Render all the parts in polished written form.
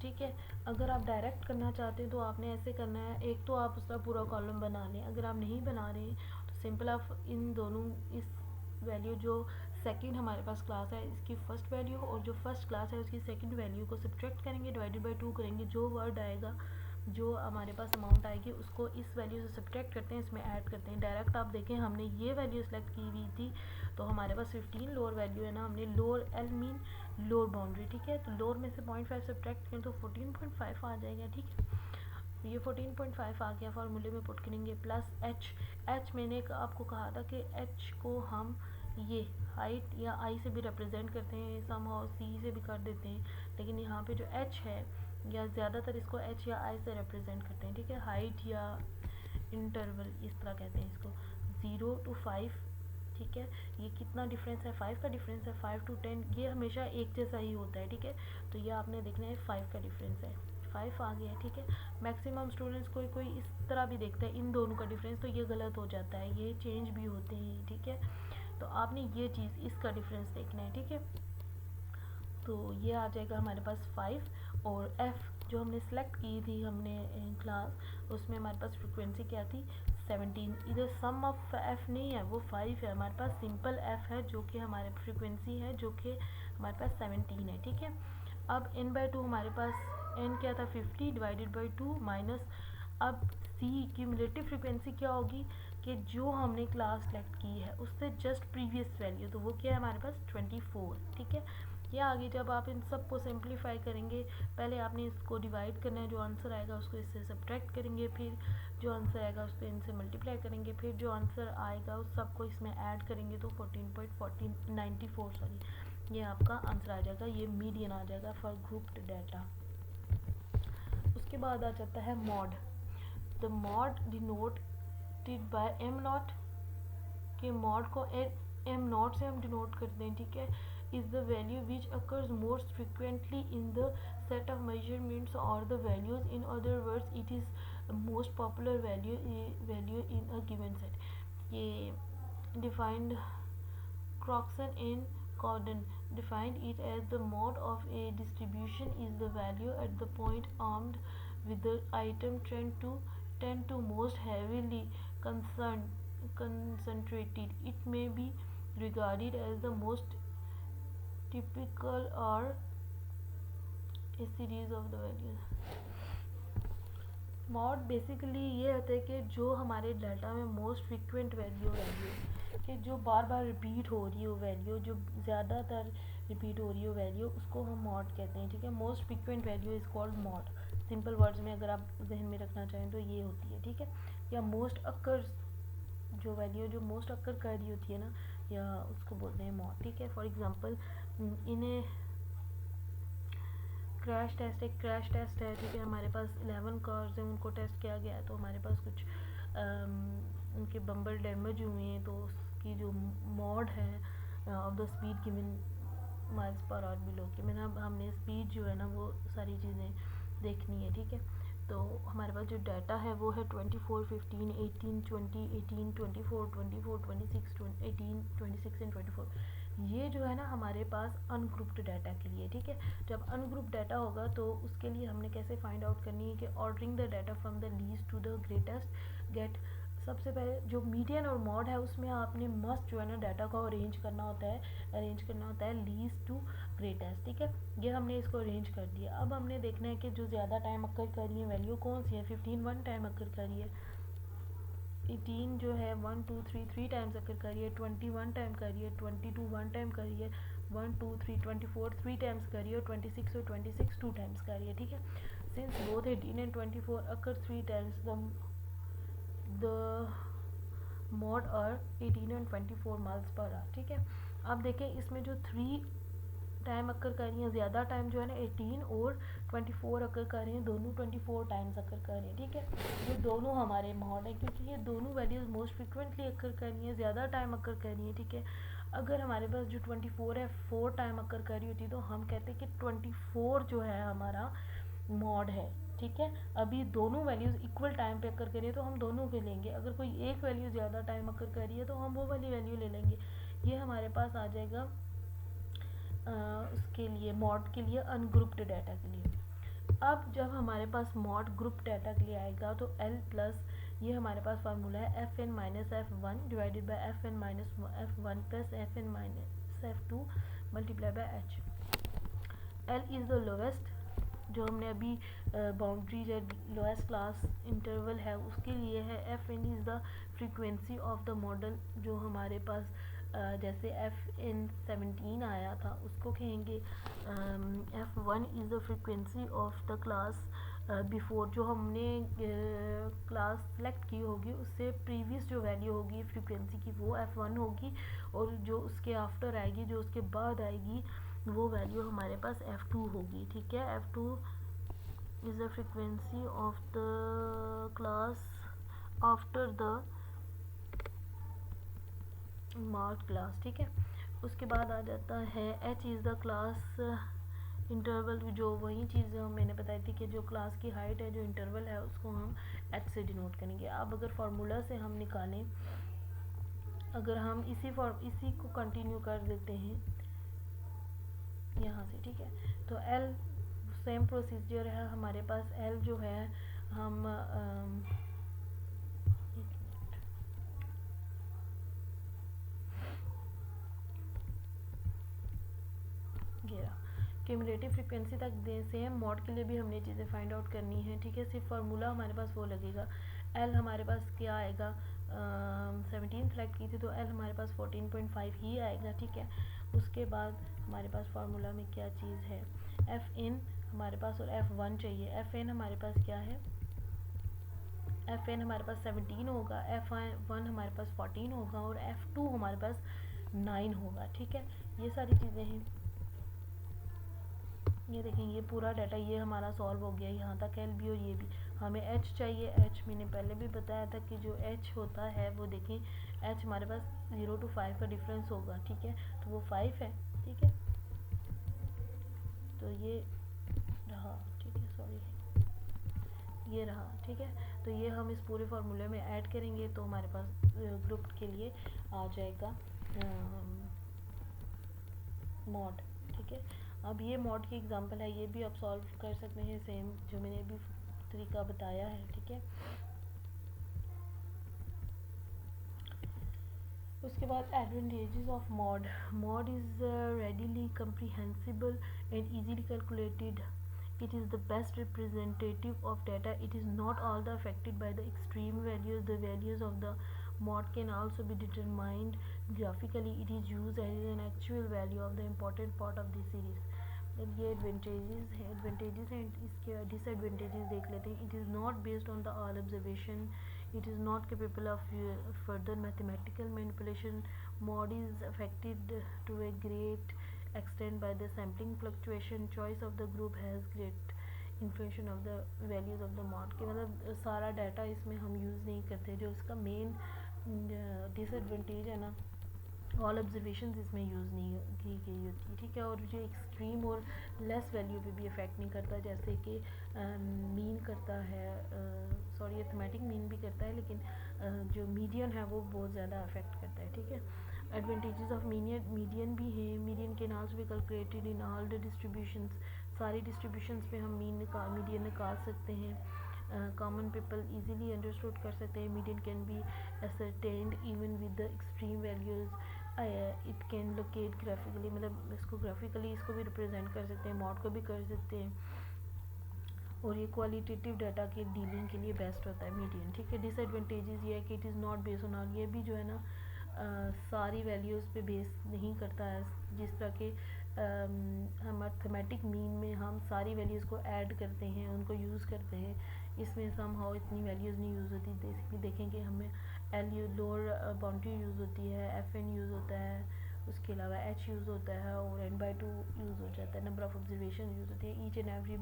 ठीक है। अगर आप डायरेक्ट करना चाहते हैं तो आपने ऐसे करना है, एक तो आप उसका पूरा कॉलम बना लें। अगर आप नहीं बना रहे हैं तो सिंपल आप इन दोनों, इस वैल्यू जो सेकंड हमारे पास क्लास है इसकी फर्स्ट वैल्यू और जो फर्स्ट क्लास है उसकी सेकंड वैल्यू को सब्ट्रैक्ट करेंगे, डिवाइडेड बाय 2 करेंगे। जो वर्ड आएगा, जो हमारे पास अमाउंट आएगी उसको इस वैल्यू से सब्ट्रैक्ट करते हैं, इसमें ऐड करते हैं। डायरेक्ट आप देखें हमने ये वैल्यू सेलेक्ट की हुई थी तो हमारे पास 15 लोअर वैल्यू है ना, हमने lower L mean lower boundary, ठीक है। तो लोअर में से 0.5 सब्ट्रैक्ट करें तो 14.5 आ जाएगा, ठीक है। ये 14.5 आ गया, फार्मूले में पुट करेंगे प्लस एच मैंने आपको कहा था कि एच को हम ये हाइट या आई से भी रिप्रेजेंट करते हैं, समहाउ सी से भी कर देते हैं, लेकिन यहाँ पे जो एच है या ज़्यादातर इसको एच या आई से रिप्रेजेंट करते हैं, ठीक है। हाइट या इंटरवल इस तरह कहते हैं इसको, 0 to 5, ठीक है। ये कितना डिफरेंस है, 5 का डिफरेंस है। 5 to 10 ये हमेशा एक जैसा ही होता है, ठीक है। तो ये आपने देखना है 5 का डिफरेंस है, 5 आ गया, ठीक है। मैक्सिमम स्टूडेंट्स कोई कोई इस तरह भी देखता है इन दोनों का डिफरेंस, तो ये गलत हो जाता है, ये चेंज भी होते हैं, ठीक है। तो आपने ये चीज़ इसका डिफरेंस देखना है, ठीक है। तो ये आ जाएगा हमारे पास 5 और एफ़ जो हमने सेलेक्ट की थी हमने क्लास, उसमें हमारे पास फ्रिक्वेंसी क्या थी 17। इधर सम ऑफ एफ़ नहीं है, वो 5 है, हमारे पास सिंपल एफ़ है जो कि हमारे फ्रिक्वेंसी है जो कि हमारे पास 17 है, ठीक है। अब n/2 हमारे पास n क्या था 50 डिवाइडेड बाई 2 माइनस, अब सी क्यूमुलेटिव फ्रिक्वेंसी क्या होगी कि जो हमने क्लास सेलेक्ट की है उससे जस्ट प्रीवियस वैल्यू, तो वो क्या है हमारे पास 24, ठीक है। ये आगे जब आप इन सब को सिंप्लीफाई करेंगे, पहले आपने इसको डिवाइड करना है, जो आंसर आएगा उसको इससे सब्ट्रैक्ट करेंगे, फिर जो आंसर आएगा उसको इनसे मल्टीप्लाई करेंगे, फिर जो आंसर आएगा उस सबको इसमें ऐड करेंगे तो 14.94 सॉरी, ये आपका आंसर आ जाएगा, ये मीडियन आ जाएगा फॉर ग्रुप्ड डाटा। उसके बाद आ जाता है mode. The mode denoted by M naught, के मॉड को एम नॉट से हम डिनोट करते हैं, ठीक है। Is the value which occurs most frequently in the set of measurements और the values, in other words it is most popular value in a given set. ये defined Croxon and Cordon defined it as the mode of a distribution is the value at the point armed with the item tend to most heavily concentrated. It may be regarded as the most typical or a series of the values. Mod basically ये होता है कि जो हमारे data में most frequent value कि जो बार बार repeat हो रही हो वैल्यू, जो ज़्यादातर रिपीट हो रही हो वैल्यू, उसको हम मॉड कहते हैं, ठीक है। Most frequent value is called mod. Simple words में अगर आप जहन में रखना चाहें तो ये होती है, ठीक है। या मोस्ट अकर, जो वैल्यू जो मोस्ट अकर कर रही होती है ना, या उसको बोलते हैं मॉड, ठीक है। फॉर एग्जांपल इन्हें क्रैश टेस्ट है, ठीक है। हमारे पास 11 कार्स हैं, उनको टेस्ट किया गया है तो हमारे पास कुछ उनके बम्पर डैमेज हुए हैं, तो उसकी जो मॉड है of the speed given miles per hour below की, मैंने हमने स्पीड जो है ना वो सारी चीज़ें देखनी है, ठीक है। तो हमारे पास जो डाटा है वो है 24, 15, 18, 20, 18, 24, 24, 26, 18, 26 एंड 24। ये जो है ना हमारे पास अनग्रुप्ड डाटा के लिए, ठीक है। जब अनग्रुप्ड डाटा होगा तो उसके लिए हमने कैसे फाइंड आउट करनी है कि ordering the data from the least to the greatest get. सबसे पहले जो मीडियन और मॉड है उसमें आपने मस्ट जो है ना डाटा को अरेंज करना होता है लीस्ट टू ग्रेटेस्ट, ठीक है। ये हमने इसको अरेंज कर दिया। अब हमने देखना है कि जो ज़्यादा टाइम अकर कर रही है वैल्यू कौन सी है। 15 1 टाइम अकर कर रही है, 18 जो है 1 2 3 3 टाइम्स अकर कर रही है, 21 टाइम कर रही है, 22 1 टाइम कर रही है, 1 2 3 24 3 टाइम्स कर रही है, और 26 और 26 2 टाइम्स कर रही है, ठीक है। Since both 18 and 24 occur 3 times, the mod और 18 एंड 24 माइल्स पर आवर, ठीक है। अब देखें इसमें जो 3 टाइम अकर कर रही हैं, ज़्यादा टाइम जो है ना 18 और 24 अकर कर रहे हैं, दोनों 24 टाइम्स अकर कर रहे हैं, ठीक है। ये दोनों हमारे मॉड है क्योंकि ये दोनों वैल्यूज़ मोस्ट फ्रिक्वेंटली अकर कर रही हैं, ज़्यादा टाइम अकर कर रही हैं, ठीक है। अगर हमारे पास जो 24 है 4 टाइम अकर कर रही होती तो हम कहते हैं कि 24 जो है हमारा मॉड है, ठीक है। अभी दोनों वैल्यूज़ इक्वल टाइम पे अकर करिए तो हम दोनों के लेंगे, अगर कोई एक वैल्यू ज़्यादा टाइम अकर कर रही है तो हम वो वाली वैल्यू ले लेंगे। ये हमारे पास आ जाएगा उसके लिए मॉड के लिए अनग्रुप्ड डाटा के लिए। अब जब हमारे पास मॉड ग्रुप डाटा के लिए आएगा तो एल प्लस ये हमारे पास फार्मूला है F N minus F one divided by F N minus F one plus F N minus F two multiply by H. L is the lowest, जो हमने अभी बाउंड्री या लोएस्ट क्लास इंटरवल है उसके लिए है। F N is the frequency of the model, जो हमारे पास जैसे एफ एन 17 आया था उसको कहेंगे F one is the frequency of the class before, जो हमने क्लास सेलेक्ट की होगी उससे प्रीवियस जो वैल्यू होगी फ्रीक्वेंसी की वो एफ वन होगी, और जो उसके आफ्टर आएगी, जो उसके बाद आएगी, वो वैल्यू हमारे पास एफ टू होगी। ठीक है, F two is the frequency of the class after the marked class. ठीक है, उसके बाद आ जाता है H is the class interval, जो वही चीज़ मैंने बताई थी कि जो क्लास की हाइट है, जो इंटरवल है, उसको हम एच से डिनोट करेंगे। अब अगर फार्मूला से हम निकालें, अगर हम इसी को कंटिन्यू कर देते हैं यहाँ से, ठीक है, तो एल सेम प्रोसीजर है हमारे पास। एल जो है हम क्यूमुलेटिव फ्रीक्वेंसी तक दे सेम मॉड के लिए भी हमने चीज़ें फाइंड आउट करनी है। ठीक है, सिर्फ फार्मूला हमारे पास वो लगेगा। एल हमारे पास क्या आएगा, 17 सेलेक्ट की थी तो एल हमारे पास 14.5 ही आएगा। ठीक है, उसके बाद हमारे पास फार्मूला में क्या चीज़ है, एफ एन हमारे पास और एफ वन चाहिए। एफ एन हमारे पास क्या है, एफ एन हमारे पास 17 होगा, एफ वन हमारे पास 14 होगा और एफ टू हमारे पास 9 होगा। ठीक है, ये सारी चीज़ें हैं। ये देखें, ये पूरा डाटा ये हमारा सॉल्व हो गया यहाँ तक, एल भी और ये भी। हमें एच चाहिए। एच मैंने पहले भी बताया था कि जो एच होता है वो देखें, एच हमारे पास 0 to 5 का डिफरेंस होगा। ठीक है, तो वो 5 है। ठीक है, तो ये रहा। ठीक है, सॉरी, ये रहा। ठीक है, तो ये हम इस पूरे फार्मूले में ऐड करेंगे तो हमारे पास ग्रुप के लिए आ जाएगा मॉड। ठीक है, अब ये मॉड की एग्जांपल है, ये भी आप सॉल्व कर सकते हैं सेम जो मैंने अभी तरीका बताया है। ठीक है, उसके बाद advantages of mod. Mod is readily comprehensible and easily calculated. It is the best representative of data. It is not all the affected by the extreme values. The values of the mod can also be determined graphically. It is used as an actual value of the important part of the series. अब ये advantages हैं, इसके disadvantages देख लेते हैं। It is not based on the all observation, it is not capable of further mathematical manipulation. Mod is affected to a great extent by the sampling fluctuation. Choice of the group has great influence of the values of the mod, के मतलब सारा data इसमें हम use नहीं करते। जो इसका main disadvantage है ना, ऑल ऑब्जर्वेशन इसमें यूज़ नहीं की गई होती। ठीक है, और जो एक्सट्रीम और लेस वैल्यू पे भी इफ़ेक्ट नहीं करता, जैसे कि मीन करता है, सॉरी अर्थमेटिक मीन भी करता है, लेकिन जो मीडियन है वो बहुत ज़्यादा अफेक्ट करता है। ठीक है, एडवांटेजेस ऑफ मीडियन भी हैं। Median can also be calculated in all the distributions. सारी डिस्ट्रीब्यूशंस पे हम मीडियन निकाल सकते हैं। कॉमन पीपल इजीली अंडरस्टूड कर सकते हैं। Median can be ascertained even with the extreme values. It can locate graphically, मतलब इसको ग्राफिकली इसको भी रिप्रेजेंट कर सकते हैं, मॉड को भी कर सकते हैं, और ये क्वालिटेटिव डाटा के डीलिंग के लिए बेस्ट होता है मीडियन। ठीक है, डिसएडवांटेजेस ये है कि it is not based on all, ये भी जो है ना सारी वैल्यूज़ पे बेस नहीं करता है। जिस तरह के हम अर्थमेटिक मीन में हम सारी वैल्यूज़ को ऐड करते हैं, उनको यूज़ करते हैं, इसमें सम हाउ इतनी वैल्यूज़ नहीं यूज़ होती। जैसे देखेंगे हमें एल लोअर बाउंड्री यूज़ होती है, एफ एन यूज़ होता है, उसके अलावा एच यूज़ होता है और n/2 यूज़ हो जाता है। नंबर ऑफ़ ऑब्जर्वेशन यूज़ होती है। ईच एंड एवरी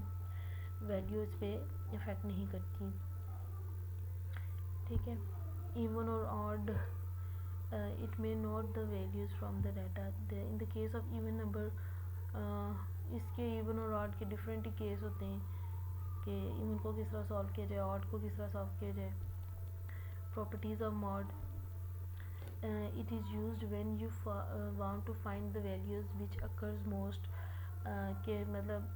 वैल्यू इस पर इफ़ेक्ट नहीं करती। ठीक है, इवन और odd it may note the values from the data. In the case of even number, इसके इवन और ऑड के डिफरेंट ही केस होते हैं कि इवन को किस तरह सॉल्व किया जाए, ऑड को किस तरह सॉल्व किया जाए। Properties of mod, it is used when you want to find the values which occurs most, के मतलब